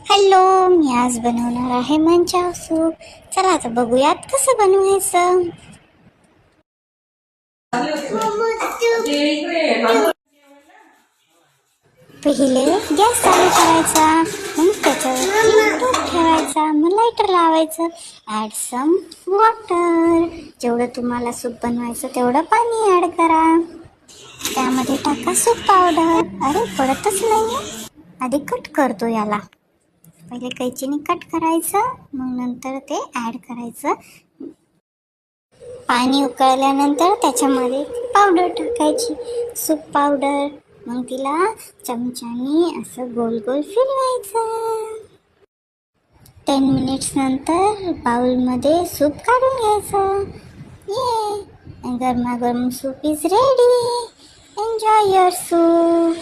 Hello, मी आज बनवणार आहे मंचाव सूप. चला आता बघूयात कसं बनवायचं. पहिले गॅस चालू करायचा, मग त्याच्यावरती तूप ठेवायचा, मग लायटर लावायचं. Add some water. जेवढं तुम्हाला सूप बनवायचं तेवढं पाणी ॲड करा. त्यामध्ये टाका सूप पावडर. अरे पडतच नाही, आधी कट करतो याला. पहिले कैचीने कट करायचं, मग नंतर ते ॲड करायचं. पाणी उकळल्यानंतर त्याच्यामध्ये पावडर टाकायची, सूप पावडर. मग तिला चमच्याने असं गोल गोल फिरवायचं. 10 मिनिट्स नंतर बाउलमध्ये सूप काढून घ्यायचं. ये, गरमागरम soup is ready. Enjoy your soup.